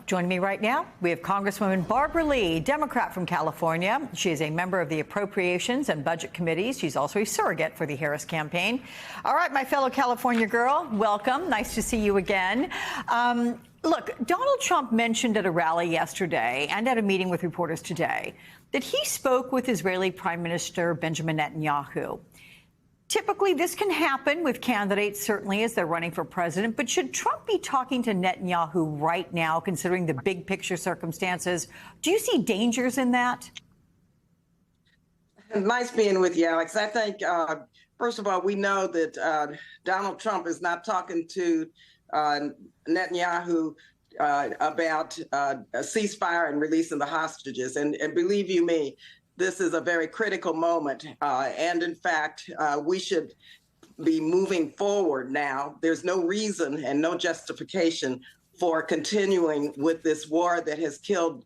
Joining me right now, we have Congresswoman Barbara Lee, Democrat from California. She is a member of the Appropriations and Budget Committees. She's also a surrogate for the Harris campaign. All right, my fellow California girl, welcome. Nice to see you again. Look, Donald Trump mentioned at a rally yesterday and at a meeting with reporters today that he spoke with Israeli Prime Minister Benjamin Netanyahu. Typically, this can happen with candidates, certainly, as they're running for president. But should Trump be talking to Netanyahu right now, considering the big picture circumstances? Do you see dangers in that? Nice being with you, Alex. I think, first of all, we know that Donald Trump is not talking to Netanyahu about a ceasefire and releasing the hostages. And believe you me, this is a very critical moment. And in fact, we should be moving forward now. There's no reason and no justification for continuing with this war that has killed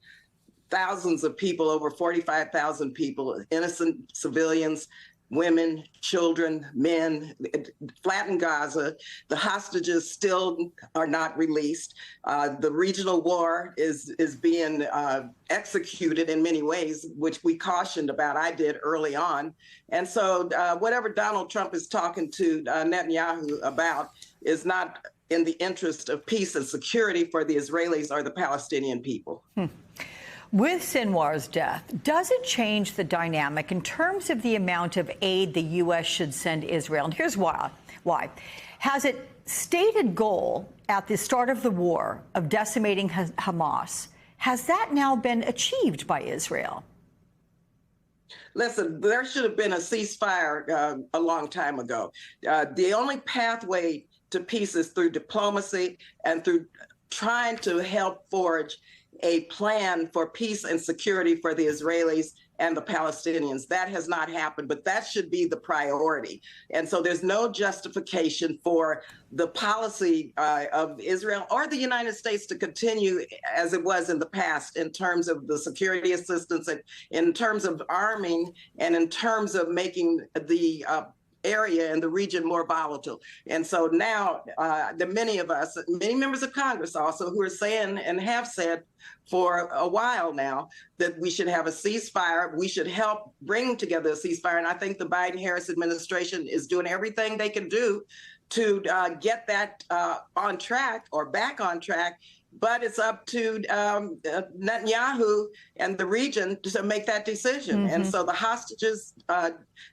thousands of people, over 45,000 people, innocent civilians, women, children, men, flatten Gaza. The hostages still are not released. The regional war is being executed in many ways, which we cautioned about. I did early on. And so whatever Donald Trump is talking to Netanyahu about is not in the interest of peace and security for the Israelis or the Palestinian people. With Sinwar's death, does it change the dynamic in terms of the amount of aid the U.S. should send Israel? And here's why. Has its stated goal at the start of the war of decimating Hamas, has that now been achieved by Israel? Listen, there should have been a ceasefire a long time ago. The only pathway to peace is through diplomacy and through trying to help forge a plan for peace and security for the Israelis and the Palestinians. That has not happened, but that should be the priority. And so there's no justification for the policy of Israel or the United States to continue as it was in the past in terms of the security assistance and in terms of arming and in terms of making the area and the region more volatile. And so now many of us, many members of Congress also, who are saying and have said for a while now that we should have a ceasefire, we should help bring together a ceasefire. And I think the Biden-Harris administration is doing everything they can do to get that on track or back on track. But it's up to Netanyahu and the region to make that decision. And so the hostages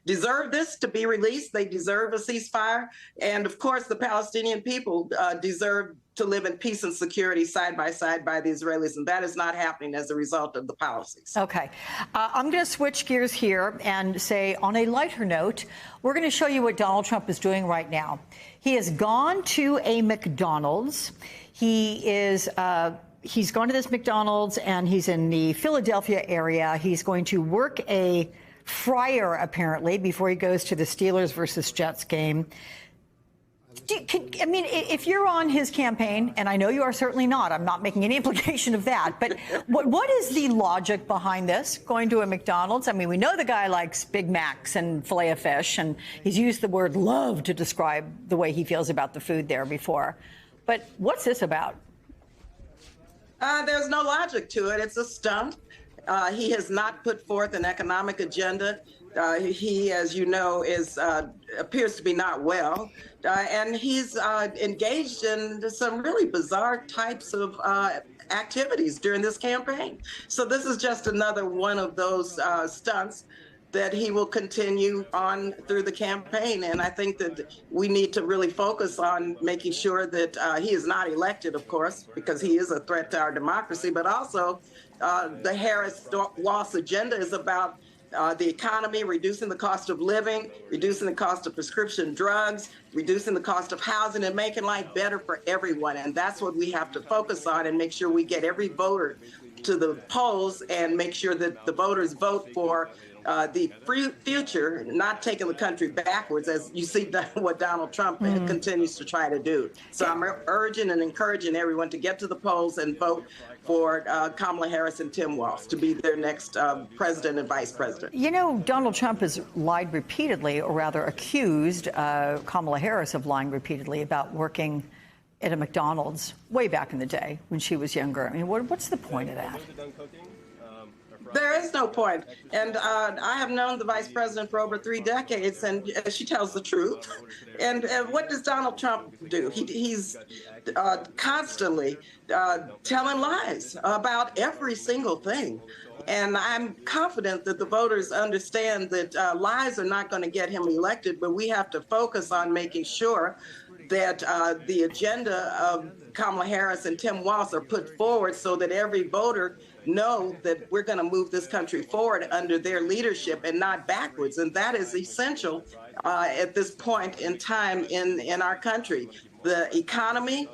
deserve this to be released. They deserve a ceasefire. And of course, the Palestinian people deserve to live in peace and security side by side by the Israelis. And that is not happening as a result of the policies. Okay. I'm going to switch gears here and say, on a lighter note, we're going to show you what Donald Trump is doing right now. He has gone to a McDonald's. He's gone to this McDonald's, and he's in the Philadelphia area. He's going to work a fryer, apparently, before he goes to the Steelers versus Jets game. I mean, if you're on his campaign, and I know you are certainly not, I'm not making any implication of that, but what is the logic behind this, going to a McDonald's? I mean, we know the guy likes Big Macs and filet of fish, and he's used the word love to describe the way he feels about the food there before. But what's this about? There's no logic to it. It's a stunt. He has not put forth an economic agenda. He, as you know, appears to be not well. And he's engaged in some really bizarre types of activities during this campaign. So this is just another one of those stunts that he will continue on through the campaign. And I think that we need to really focus on making sure that he is not elected, of course, because he is a threat to our democracy, but also the Harris-Walz agenda is about the economy, reducing the cost of living, reducing the cost of prescription drugs, reducing the cost of housing, and making life better for everyone. And that's what we have to focus on and make sure we get every voter to the polls and make sure that the voters vote for the future, not taking the country backwards, as you see what Donald Trump continues to try to do. So I'm urging and encouraging everyone to get to the polls and vote for Kamala Harris and Tim Walz to be their next president and vice president. You know, Donald Trump has lied repeatedly, or rather accused Kamala Harris of lying repeatedly about working at a McDonald's way back in the day when she was younger. I mean, what's the point of that? There is no point. And I have known the vice president for over 3 decades, and she tells the truth. And what does Donald Trump do? He's constantly telling lies about every single thing. And I'm confident that the voters understand that lies are not going to get him elected, but we have to focus on making sure that the agenda of Kamala Harris and Tim Walz are put forward so that every voter know that we're going to move this country forward under their leadership and not backwards. And that is essential at this point in time in our country. The economy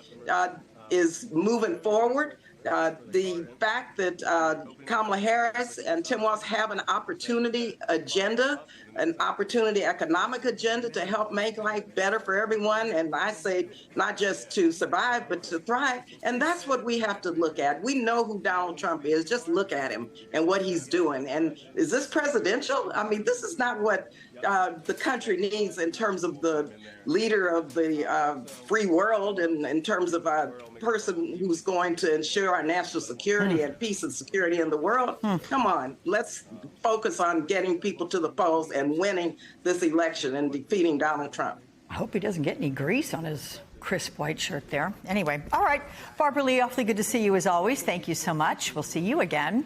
is moving forward. The fact that Kamala Harris and Tim Walz have an opportunity agenda, an opportunity economic agenda to help make life better for everyone. And I say not just to survive, but to thrive. And that's what we have to look at. We know who Donald Trump is. Just look at him and what he's doing. And is this presidential? I mean, this is not what the country needs in terms of the leader of the free world and in terms of a person who's going to ensure our national security and peace and security in the world. Come on, let's focus on getting people to the polls and winning this election and defeating Donald Trump. I hope he doesn't get any grease on his crisp white shirt there. Anyway, all right, Barbara Lee, awfully good to see you as always. Thank you so much. We'll see you again.